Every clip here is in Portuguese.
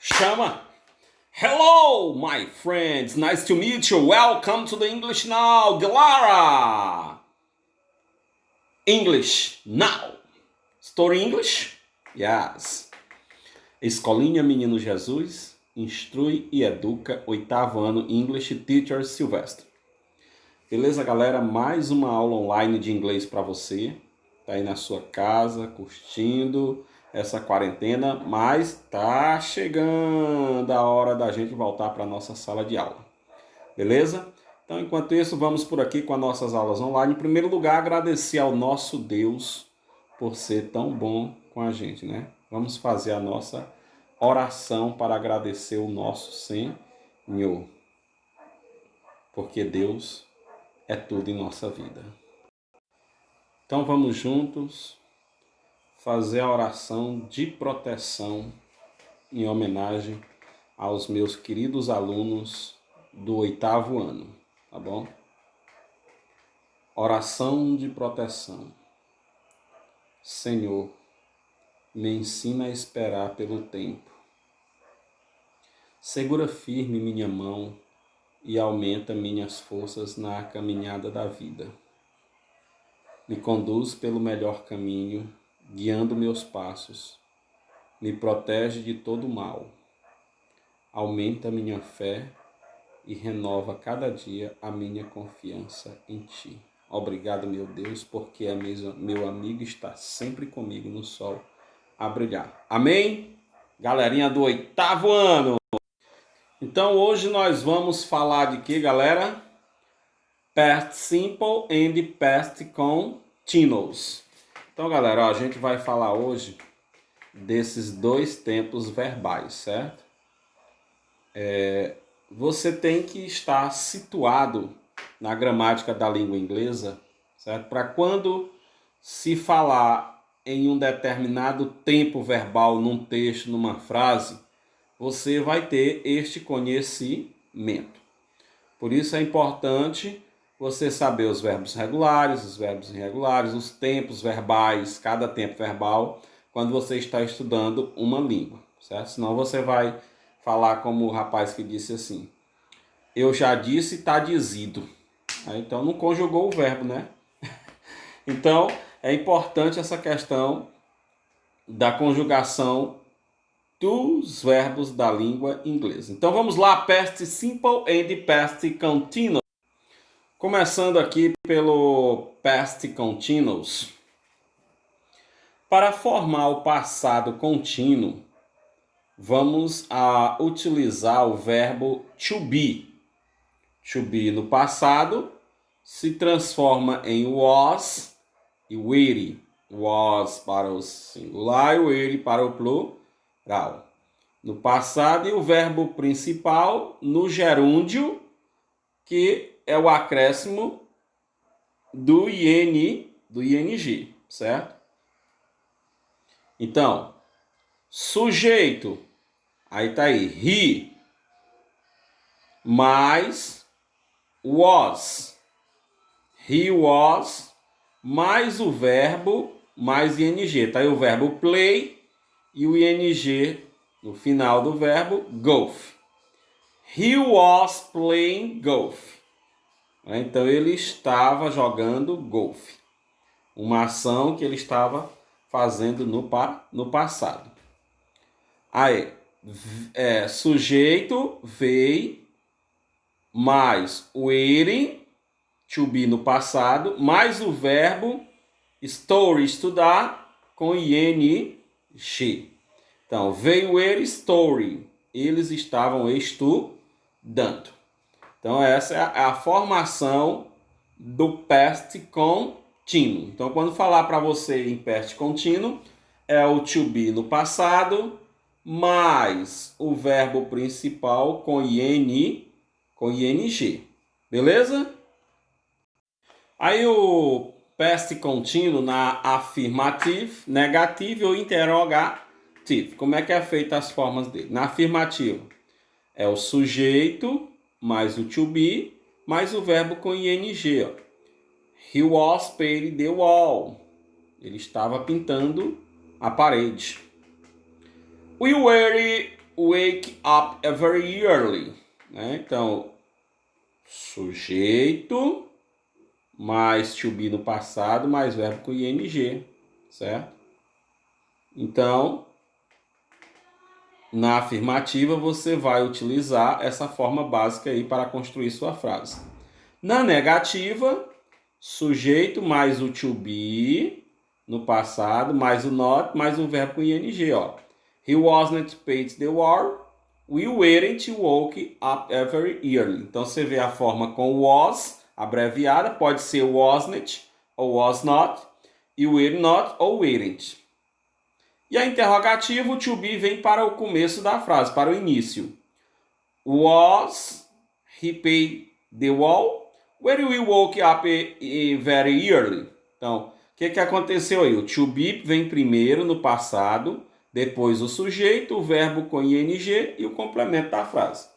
Chama. Hello, my friends. Nice to meet you. Welcome to the English Now. Galera! English Now. Story English? Yes. Escolinha Menino Jesus instrui e educa, 8º ano, English Teacher Silvestre. Beleza, galera? Mais uma aula online de inglês para você. Tá aí na sua casa, curtindo essa quarentena, mas tá chegando a hora da gente voltar para nossa sala de aula. Beleza? Então, enquanto isso, vamos por aqui com as nossas aulas online. Em primeiro lugar, agradecer ao nosso Deus por ser tão bom com a gente, né? Vamos fazer a nossa oração para agradecer o nosso Senhor. Porque Deus é tudo em nossa vida. Então vamos juntos fazer a oração de proteção em homenagem aos meus queridos alunos do 8º ano, tá bom? Oração de proteção. Senhor, me ensina a esperar pelo tempo. Segura firme minha mão e aumenta minhas forças na caminhada da vida. Me conduz pelo melhor caminho, guiando meus passos. Me protege de todo mal. Aumenta minha fé e renova cada dia a minha confiança em Ti. Obrigado, meu Deus, porque meu amigo está sempre comigo no sol a brilhar. Amém? Galerinha do 8º ano! Então, hoje nós vamos falar de quê, galera? Past Simple and Past Continuous. Então, galera, ó, a gente vai falar hoje desses dois tempos verbais, certo? Você tem que estar situado na gramática da língua inglesa, certo? Para quando se falar em um determinado tempo verbal num texto, numa frase, você vai ter este conhecimento. Por isso é importante você saber os verbos regulares, os verbos irregulares, os tempos verbais, cada tempo verbal, quando você está estudando uma língua, certo? Senão você vai falar como o rapaz que disse assim: eu já disse, tá dizido. Então não conjugou o verbo, né? Então é importante essa questão da conjugação dos verbos da língua inglesa. Então vamos lá, past simple and past continuous. Começando aqui pelo past continuous. Para formar o passado contínuo, vamos utilizar o verbo to be. To be no passado se transforma em was e were. Was para o singular e were para o plural. No passado, e o verbo principal no gerúndio, que é o acréscimo do ing, certo? Então, sujeito, aí tá aí, he, mais was. He was, mais o verbo, mais ing. Tá aí o verbo play e o ing no final do verbo, golf. He was playing golf. Então ele estava jogando golfe. Uma ação que ele estava fazendo no passado. Aí, sujeito, veio, mais o were, to be no passado, mais o verbo story, estudar, com ing. Então, veio were story. Eles estavam estudando. Então, essa é a formação do past contínuo. Então, quando falar para você em past contínuo, é o to be no passado, mais o verbo principal com ing. Beleza? Aí o past contínuo na afirmative, negative ou interrogative. Como é que é feita as formas dele? Na afirmativa, é o sujeito mais o to be, mais o verbo com ing. Ó. He was painting the wall. Ele estava pintando a parede. We were wake up very early. Né? Então, sujeito mais to be no passado, mais verbo com ing, certo? Então, na afirmativa, você vai utilizar essa forma básica aí para construir sua frase. Na negativa, sujeito mais o to be no passado, mais o not, mais um verbo com ing, ó. He wasn't paid the war. We weren't woke up every early. Então, você vê a forma com was, abreviada, pode ser wasn't ou was not, e were not ou weren't. E a interrogativa, o to be vem para o começo da frase, para o início. Was he paid the wall? Where we woke up very early. Então, o que aconteceu aí? O to be vem primeiro no passado, depois o sujeito, o verbo com ing e o complemento da frase.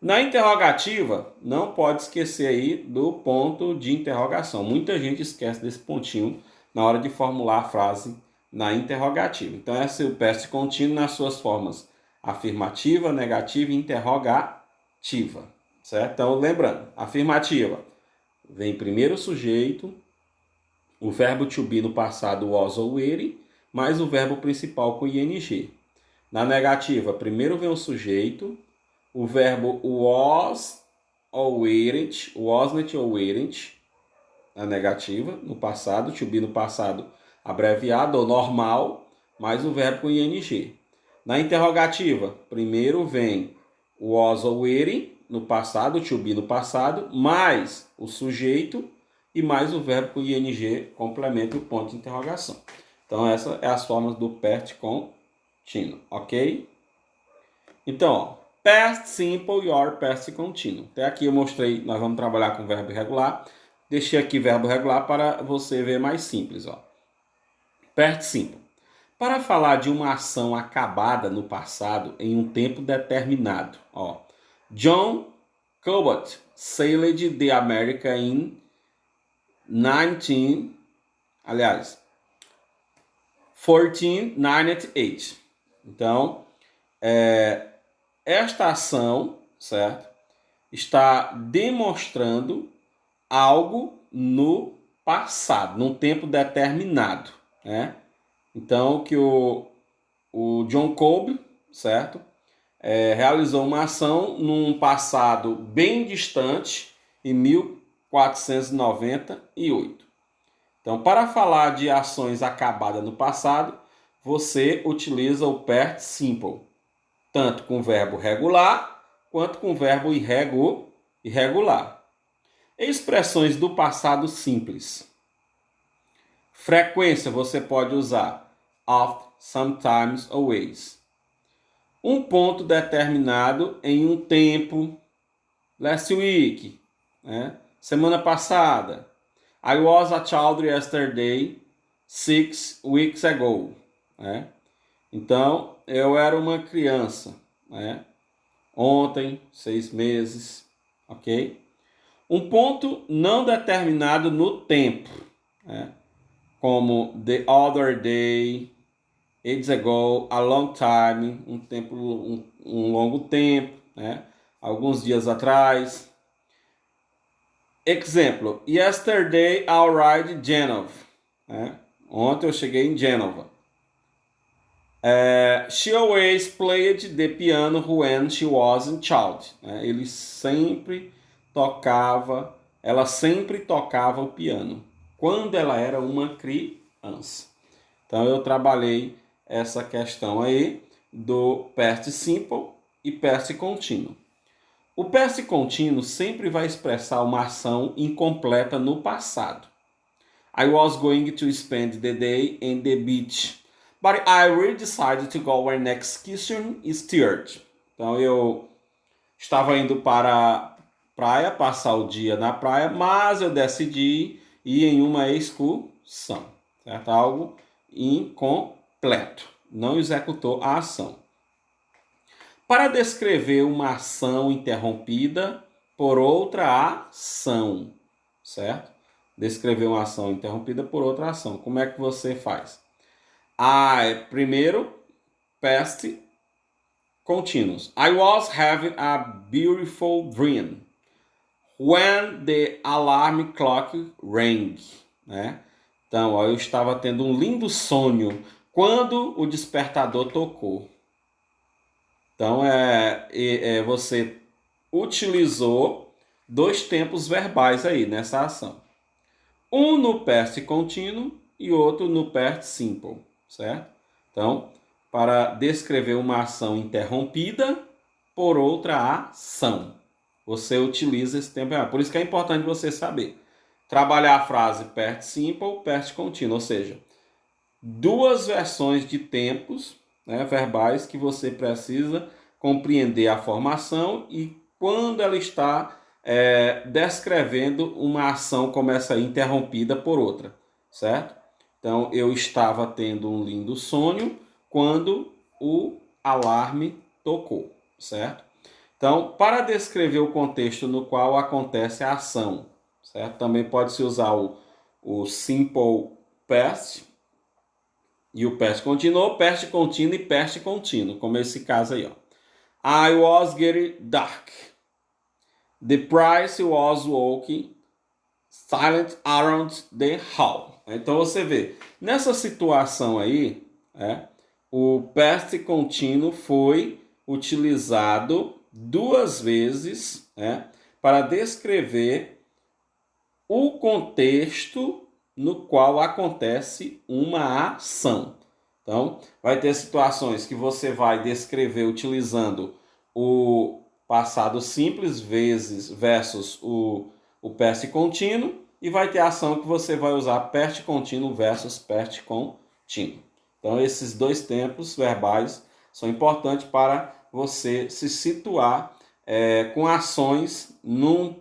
Na interrogativa, não pode esquecer aí do ponto de interrogação. Muita gente esquece desse pontinho na hora de formular a frase na interrogativa. Então, esse é o past contínuo nas suas formas afirmativa, negativa e interrogativa. Certo? Então, lembrando, afirmativa, vem primeiro o sujeito, o verbo to be no passado was ou were, mais o verbo principal com ing. Na negativa, primeiro vem o sujeito, o verbo was ou weren't, wasn't ou weren't, na negativa, no passado, to be no passado abreviado ou normal, mais o verbo com ing. Na interrogativa, primeiro vem o was ou were no passado, to be no passado, mais o sujeito e mais o verbo com ing complementa o ponto de interrogação. Então, essas são as formas do past contínuo, ok? Então, ó, past simple e or past contínuo. Até aqui eu mostrei, nós vamos trabalhar com verbo irregular. Deixei aqui verbo regular para você ver mais simples, ó. Past simple. Para falar de uma ação acabada no passado em um tempo determinado, ó. John Cabot sailed the America in 1498. Então, esta ação, certo, está demonstrando algo no passado, num tempo determinado, né? Então, que o John Cabot, certo, realizou uma ação num passado bem distante, em 1498. Então, para falar de ações acabadas no passado, você utiliza o past simple, tanto com o verbo regular, quanto com o verbo irregular. Expressões do passado simples. Frequência, você pode usar oft, sometimes, always. Um ponto determinado em um tempo, last week, né? Semana passada. I was a child yesterday, 6 weeks ago. Né? Então, eu era uma criança, né? Ontem, 6 meses, ok? Um ponto não determinado no tempo, né? Como the other day, ages ago, a long time, um longo tempo, né? Alguns dias atrás. Exemplo, yesterday I arrived in Genova. Né? Ontem eu cheguei em Genova. She always played the piano when she was a child. Né? Ela sempre tocava o piano quando ela era uma criança. Então eu trabalhei essa questão aí do past simple e past contínuo. O past contínuo sempre vai expressar uma ação incompleta no passado. I was going to spend the day in the beach, but I really decided to go when next excursion started. Então eu estava indo para a praia, passar o dia na praia, mas eu decidi ir em uma excursão, certo? Algo incompleto, não executou a ação. Para descrever uma ação interrompida por outra ação, certo? Descrever uma ação interrompida por outra ação. Como é que você faz? Primeiro, past contínuos. I was having a beautiful dream when the alarm clock rang, né? Então, ó, eu estava tendo um lindo sonho quando o despertador tocou. Então, você utilizou dois tempos verbais aí nessa ação. Um no past contínuo e outro no past simple, certo? Então, para descrever uma ação interrompida por outra ação, você utiliza esse tempo verbal. Por isso que é importante você saber trabalhar a frase past simple, past contínuo, ou seja, duas versões de tempos, né, verbais que você precisa compreender a formação e quando ela está descrevendo uma ação começa interrompida por outra, certo? Então, eu estava tendo um lindo sonho quando o alarme tocou, certo? Então, para descrever o contexto no qual acontece a ação, certo? Também pode-se usar o simple past e o past contínuo, past contínuo e past contínuo, como esse caso aí, ó. I was getting dark. The price was walking silent around the hall. Então você vê, nessa situação aí, o past contínuo foi utilizado duas vezes para descrever o contexto no qual acontece uma ação. Então, vai ter situações que você vai descrever utilizando o passado simples versus o past contínuo e vai ter ação que você vai usar past contínuo versus past contínuo. Então, esses dois tempos verbais são importantes para você se situar com ações num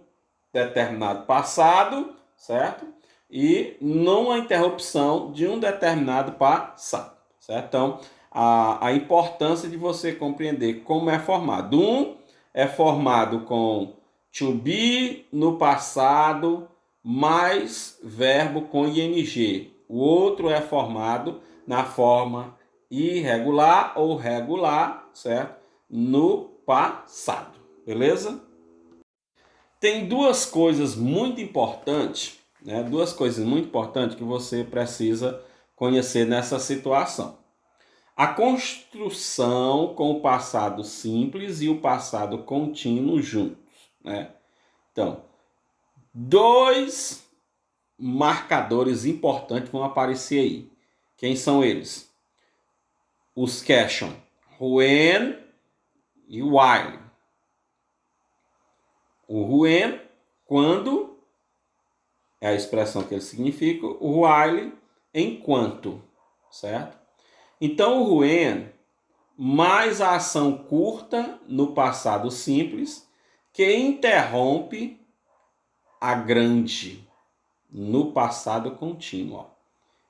determinado passado, certo? E numa interrupção de um determinado passado, certo? Então, a importância de você compreender como é formado. Um é formado com to be no passado mais verbo com ing. O outro é formado na forma irregular ou regular, certo? No passado, beleza? Tem duas coisas muito importantes, né? Duas coisas muito importantes que você precisa conhecer nessa situação. A construção com o passado simples e o passado contínuo juntos, né? Então, dois marcadores importantes vão aparecer aí. Quem são eles? Os question, when e while. O when, quando, é a expressão que ele significa. O while, enquanto, certo? Então, o when mais a ação curta no passado simples que interrompe a grande no passado contínuo. Ó.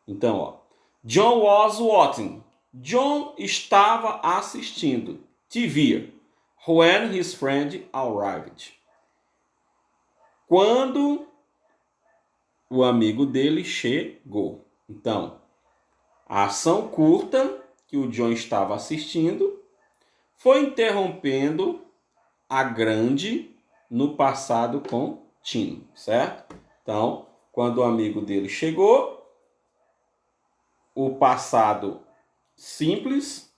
Então, ó, John was watching. John estava assistindo TV when his friend arrived. Quando o amigo dele chegou. Então, a ação curta que o John estava assistindo foi interrompendo a grande no passado contínuo, certo? Então, quando o amigo dele chegou, o passado simples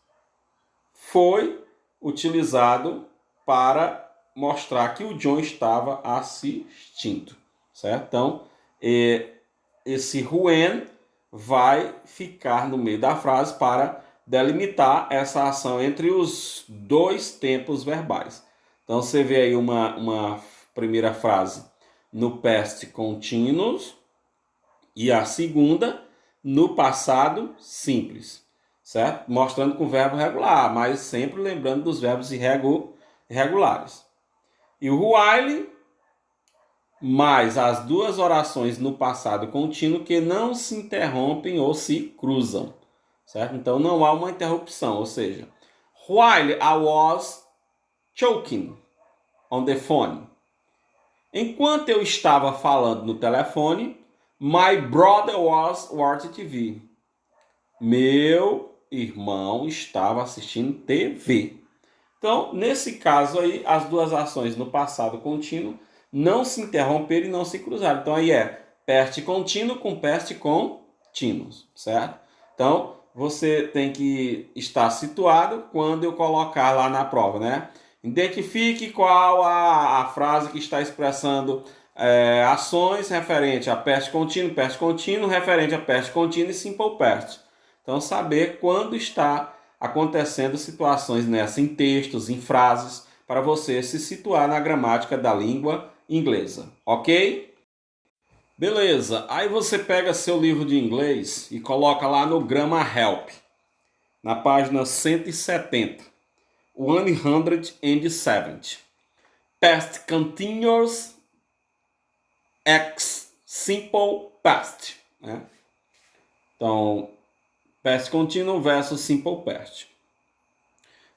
foi utilizado para mostrar que o John estava assistindo, certo? Então, esse when vai ficar no meio da frase para delimitar essa ação entre os dois tempos verbais. Então, você vê aí uma primeira frase no past continuous e a segunda no passado simples, certo? Mostrando com o verbo regular, mas sempre lembrando dos verbos irregulares. E o while mais as duas orações no passado contínuo que não se interrompem ou se cruzam, certo? Então não há uma interrupção, ou seja, while I was choking on the phone. Enquanto eu estava falando no telefone, my brother was watching TV. Meu irmão estava assistindo TV. Então, nesse caso aí, as duas ações no passado contínuo não se interromperam e não se cruzaram. Então, aí é past contínuo com past continuous, certo? Então, você tem que estar situado quando eu colocar lá na prova, né? Identifique qual a frase que está expressando ações referente a past contínuo, referente a past contínuo e simple past. Então, saber quando está acontecendo situações nessa em textos, em frases, para você se situar na gramática da língua inglesa, ok? Beleza, aí você pega seu livro de inglês e coloca lá no Grammar Help, na página 170, 170. Past Continuous X Simple Past, né? Então, Past Continuous versus Simple Past.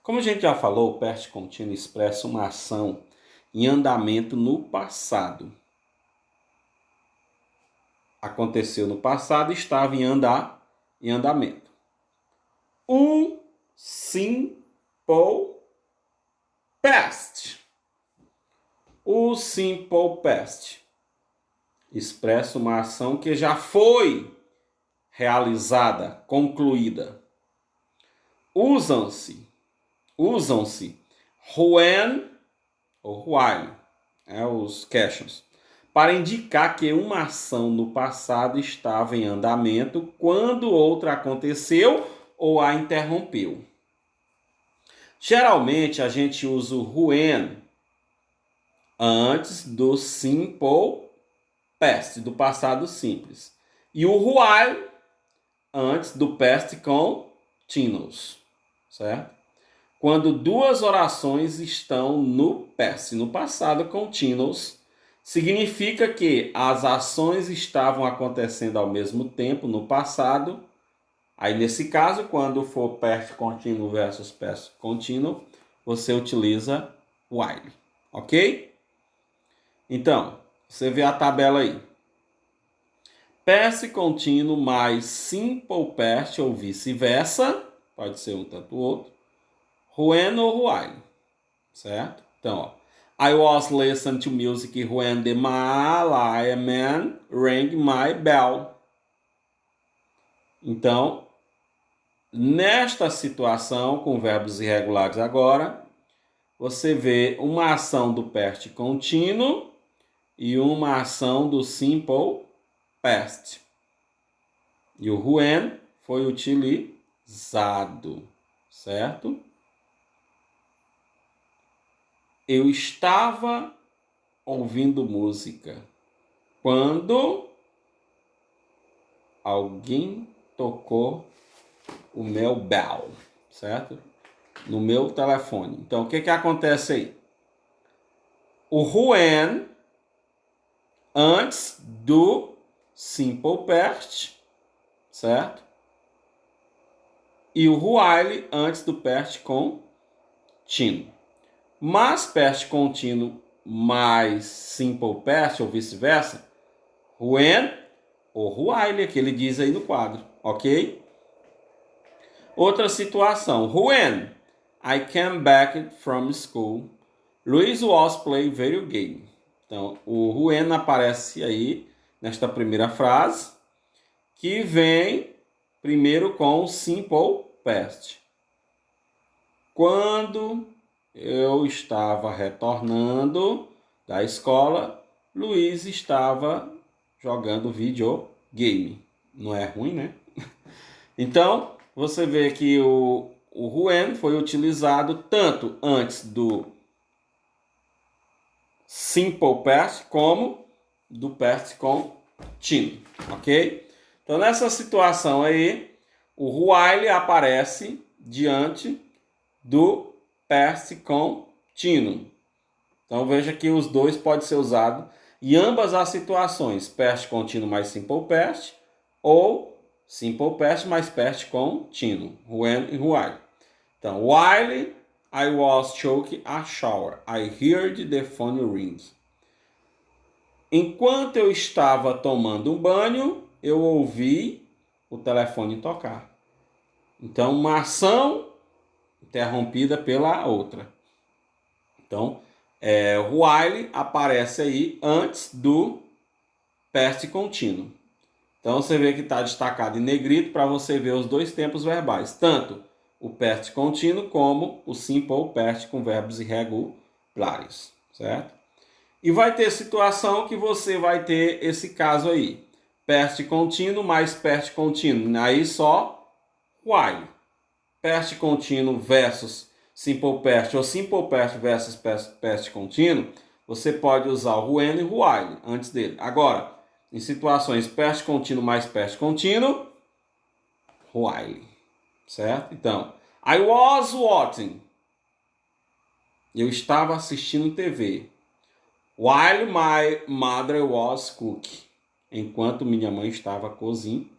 Como a gente já falou, o past contínuo expressa uma ação em andamento no passado. Aconteceu no passado, estava em andamento. O simple past. O simple past expressa uma ação que já foi realizada, concluída. Usam-se when ou while, os captions, para indicar que uma ação no passado estava em andamento quando outra aconteceu ou a interrompeu. Geralmente a gente usa o when antes do simple past, do passado simples, e o while antes do past continuous, certo? Quando duas orações estão no past, no passado continuous, significa que as ações estavam acontecendo ao mesmo tempo no passado. Aí, nesse caso, quando for past continuo versus past continuo, você utiliza while, ok? Então, você vê a tabela aí. Past contínuo mais simple past ou vice-versa, pode ser um tanto ou outro, when ou while, certo? Então, ó, I was listening to music when the mailman rang my bell. Então, nesta situação, com verbos irregulares agora, você vê uma ação do past contínuo e uma ação do simple past. E o when foi utilizado, certo? Eu estava ouvindo música quando alguém tocou o meu bell, certo? No meu telefone. Então, o que acontece aí? O when antes do simple past, certo? E o while antes do past contínuo. Mas past contínuo mais simple past ou vice-versa, when ou while, que ele diz aí no quadro, ok? Outra situação, when I came back from school, Luiz was playing video game. Então, o when aparece aí nesta primeira frase, que vem primeiro com o simple past. Quando eu estava retornando da escola, Luiz estava jogando videogame. Não é ruim, né? Então, você vê que o when foi utilizado tanto antes do simple past como do past continuo, ok? Então, nessa situação aí, o while aparece diante do past continuo. Então, veja que os dois podem ser usados em ambas as situações, past contínuo mais simple past ou simple past mais past contínuo, when e while. Então, while I was taking a shower, I heard the phone ring. Enquanto eu estava tomando um banho, eu ouvi o telefone tocar. Então, uma ação interrompida pela outra. Então, while aparece aí antes do past contínuo. Então, você vê que está destacado em negrito para você ver os dois tempos verbais. Tanto o past contínuo como o simple past com verbos irregulares. Certo? E vai ter situação que você vai ter esse caso aí. Past contínuo mais past contínuo. Aí só while. Past contínuo versus simple past ou simple past versus past contínuo, você pode usar o when e o while antes dele. Agora, em situações past contínuo mais past contínuo, while. Certo? Então, I was watching. Eu estava assistindo TV. While my mother was cooking. Enquanto minha mãe estava cozinhando.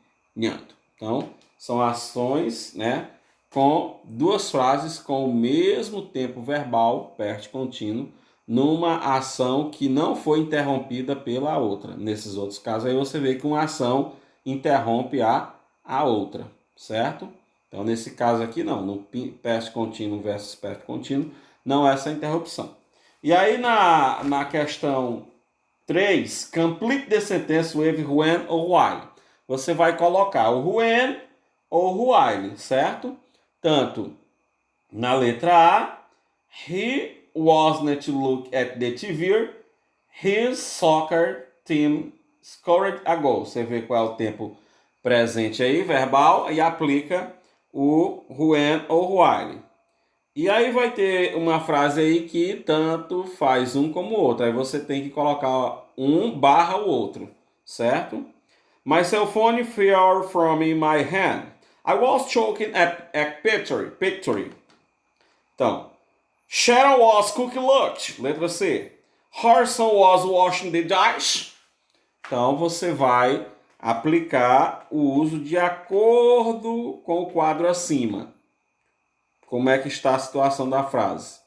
Então, são ações, né, com duas frases com o mesmo tempo verbal, past contínuo, numa ação que não foi interrompida pela outra. Nesses outros casos aí você vê que uma ação interrompe a outra, certo? Então, nesse caso aqui não, no past contínuo versus past contínuo, não há essa interrupção. E aí na questão 3, complete the sentence with when or while. Você vai colocar o when ou o while, certo? Tanto na letra A, he wasn't look at the TV, his soccer team scored a goal. Você vê qual é o tempo presente aí, verbal, e aplica o when ou while. E aí vai ter uma frase aí que tanto faz um como o outro. Aí você tem que colocar um barra o outro, certo? My cell phone fell from my hand. I was choking at picture. Então, Sharon was cooking lunch. Letra C. Harrison was washing the dishes. Então, você vai aplicar o uso de acordo com o quadro acima. Como é que está a situação da frase?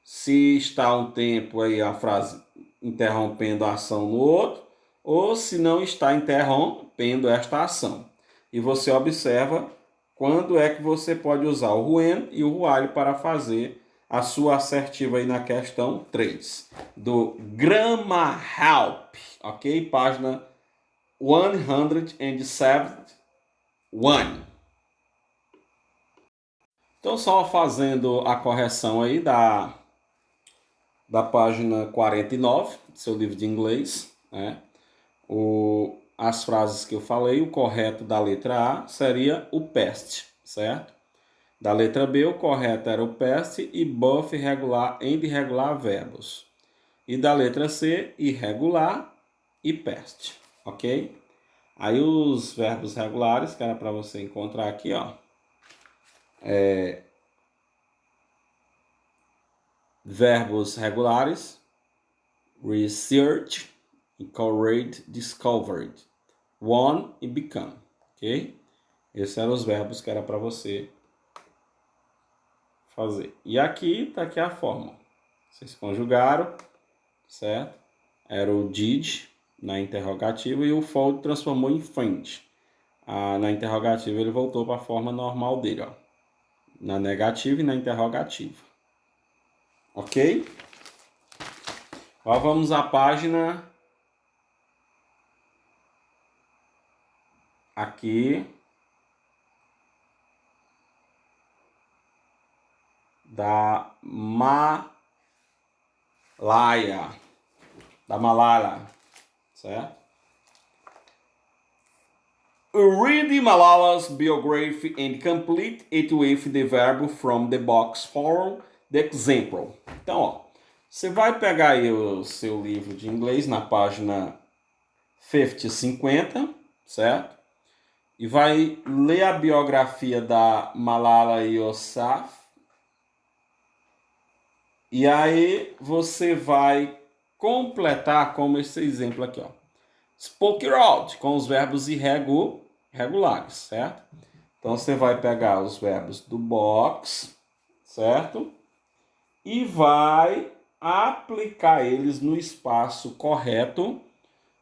Se está um tempo aí a frase interrompendo a ação no outro, ou se não está interrompendo esta ação. E você observa quando é que você pode usar o when e o while para fazer a sua assertiva aí na questão 3 do Grammar Help, ok? Página 171. Então, só fazendo a correção aí da página 49 do seu livro de inglês, né? As frases que eu falei, o correto da letra A seria o past, certo? Da letra B, o correto era o past e both regular and irregular verbos. E da letra C, irregular e past, ok? Aí os verbos regulares, que era para você encontrar aqui, ó. Verbos regulares, research, encourage, discovered, won e become, ok? Esses eram os verbos que era para você fazer. E aqui tá aqui a forma. Vocês conjugaram, certo? Era o did na interrogativa e o fold transformou em frente. Na interrogativa ele voltou para a forma normal dele, ó. Na negativa e na interrogativa. Ok? Agora vamos à página aqui da Malaya, certo? Read Malala's biography and complete it with the verb from the box for the example. Então, ó, você vai pegar aí o seu livro de inglês na página 50, certo? E vai ler a biografia da Malala Yousafzai. E aí você vai completar como esse exemplo aqui, ó. Spoke out, com os verbos irregulares, certo? Então você vai pegar os verbos do box, certo? E vai aplicar eles no espaço correto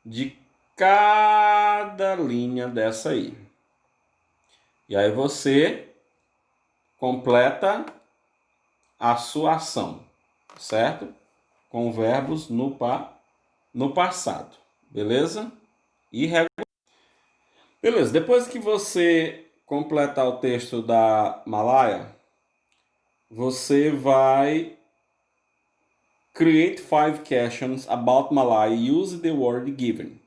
de cada linha dessa aí. E aí você completa a sua ação, certo? Com verbos no passado, beleza? Beleza, depois que você completar o texto da Malaya, você vai create 5 questions about Malaya using the word given.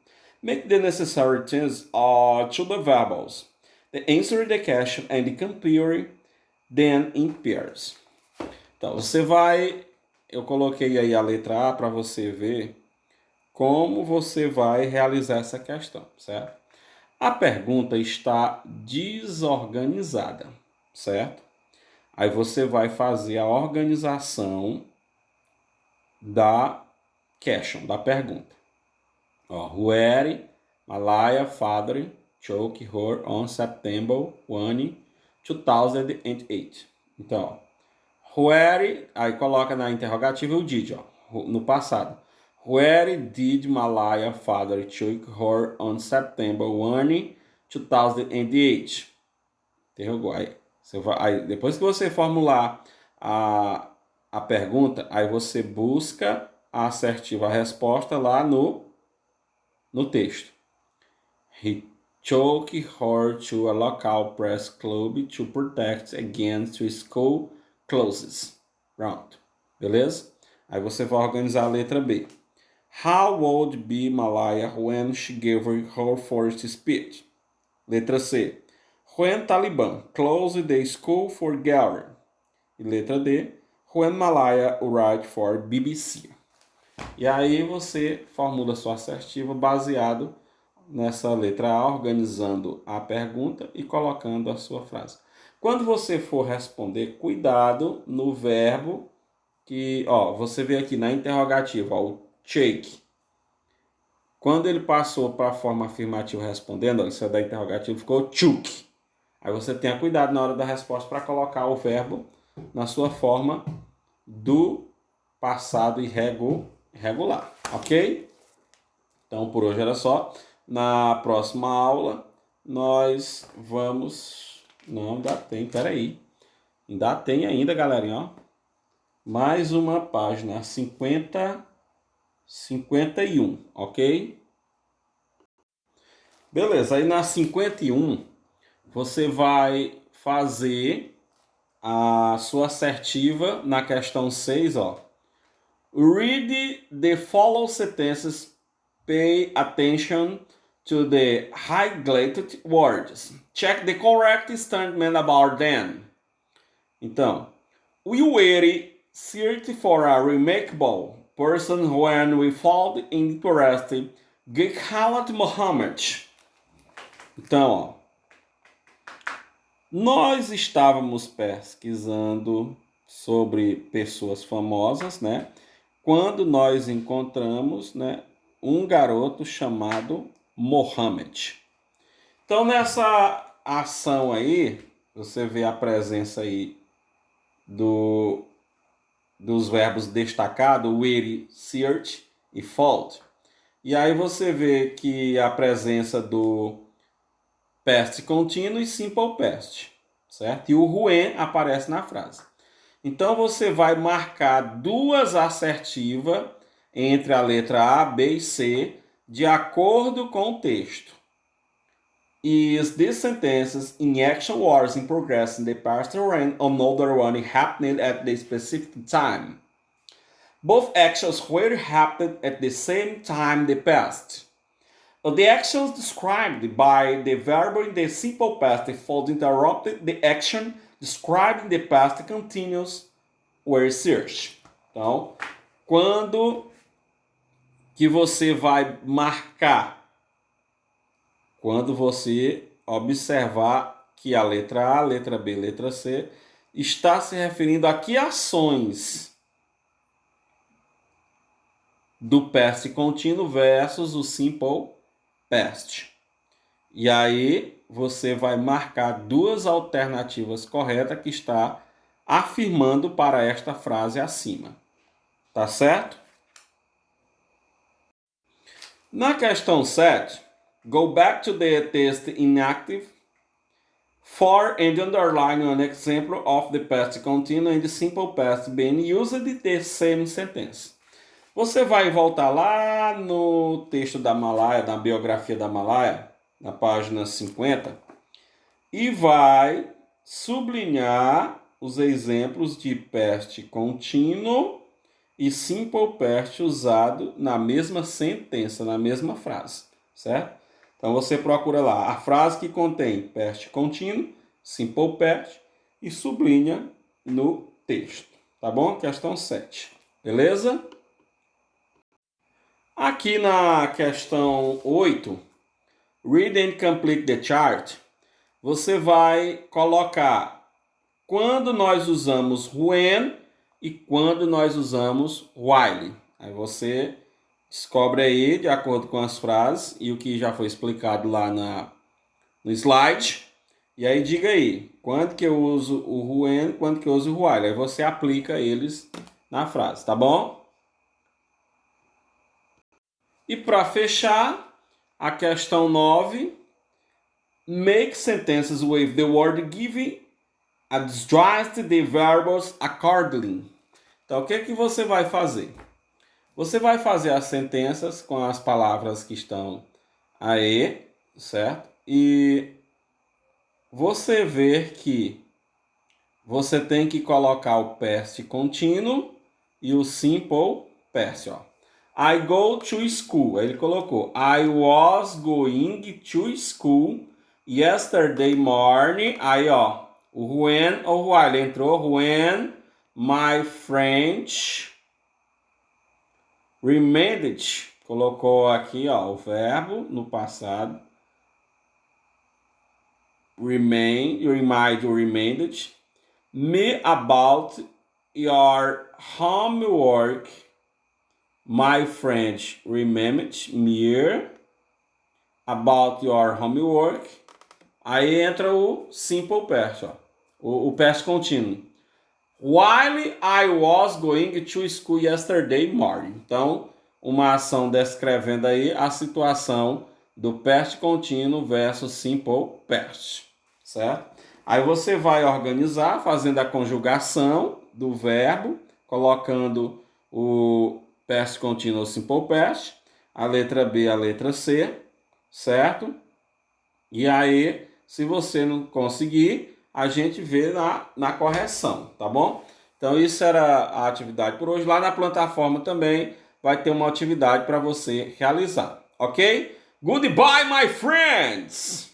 Make the necessary changes to the variables. The answer the question and compare them in pairs. Então, eu coloquei aí a letra A para você ver como você vai realizar essa questão, certo? A pergunta está desorganizada, certo? Aí você vai fazer a organização da question, da pergunta. Ó, where Malaya father choke her on September 1, 2008. Então, ó, where, aí coloca na interrogativa o did, ó, no passado. Where did Malaya father choke her on September 1, 2008? Interrogou. Aí, depois que você formular a pergunta, aí você busca a assertiva resposta lá no texto. He took her to a local press club to protect against school closes. Pronto. Beleza? Aí você vai organizar a letra B. How would be Malaya when she gave her first speech? Letra C. When Taliban closed the school for Gowrie. E letra D. When Malaya write for BBC. E aí você formula sua assertiva baseado nessa letra A, organizando a pergunta e colocando a sua frase. Quando você for responder, cuidado no verbo que, ó, você vê aqui na interrogativa, ó, o shake. Quando ele passou para a forma afirmativa respondendo, ó, isso é da interrogativa, ficou chuk. Aí você tenha cuidado na hora da resposta para colocar o verbo na sua forma do passado irregular, ok? Então, por hoje era só. Na próxima aula, nós vamos... Não, ainda tem, peraí. Ainda tem ainda, galerinha, ó. Mais uma página, 51, ok? Beleza, aí na 51, você vai fazer a sua assertiva na questão 6, ó. Read the following sentences. Pay attention to the highlighted words. Check the correct statement about them. Então, we were searching for a remarkable person when we found interesting Khalid Mohammed. Então, ó, nós estávamos pesquisando sobre pessoas famosas, né? Quando nós encontramos, né, um garoto chamado Mohammed. Então, nessa ação aí, você vê a presença aí dos verbos destacados, were, search e found. E aí você vê que a presença do past contínuo e simple past, certo? E o when aparece na frase. Então, você vai marcar duas assertivas entre a letra A, B e C, de acordo com o texto. Is these sentences in action was in progress in the past or another one happening at the specific time? Both actions were happened at the same time in the past. The actions described by the verb in the simple past followed interrupted the action described in the past continuous were searched. Então, quando que você vai marcar? Quando você observar que a letra A, letra B, letra C está se referindo a que ações do past contínuo versus o simple past. E aí você vai marcar duas alternativas corretas que está afirmando para esta frase acima. Tá certo? Na questão 7, go back to the test inactive. For and underline an example of the past continuous and the simple past being used the same sentence. Você vai voltar lá no texto da Malaya, na biografia da Malaya, na página 50, e vai sublinhar os exemplos de past contínuo e simple past usado na mesma sentença, na mesma frase, certo? Então você procura lá a frase que contém past contínuo, simple past e sublinha no texto, tá bom? Questão 7, beleza? Aqui na questão 8, read and complete the chart, você vai colocar quando nós usamos when e quando nós usamos while. Aí você descobre aí, de acordo com as frases e o que já foi explicado lá no slide. E aí diga aí, quando que eu uso o when, quando que eu uso o while. Aí você aplica eles na frase, tá bom? E para fechar, a questão 9, make sentences with the word given, adjust the verbs accordingly. Então, o que que você vai fazer? Você vai fazer as sentenças com as palavras que estão aí, certo? E você ver que você tem que colocar o past contínuo e o simple past, ó. I go to school. Aí ele colocou I was going to school yesterday morning. Aí, ó, o when ou while entrou. When my friend remained. Colocou aqui, ó, o verbo no passado. Reminded me about your homework. My friend remembered me about your homework. Aí entra o simple past, ó, o past contínuo. While I was going to school yesterday morning. Então, uma ação descrevendo aí a situação do past contínuo versus simple past, certo? Aí você vai organizar fazendo a conjugação do verbo, colocando o past contínuo ou simple past, a letra B, a letra C, certo? E aí, se você não conseguir, a gente vê na correção, tá bom? Então, isso era a atividade por hoje. Lá na plataforma também vai ter uma atividade para você realizar, ok? Goodbye, my friends!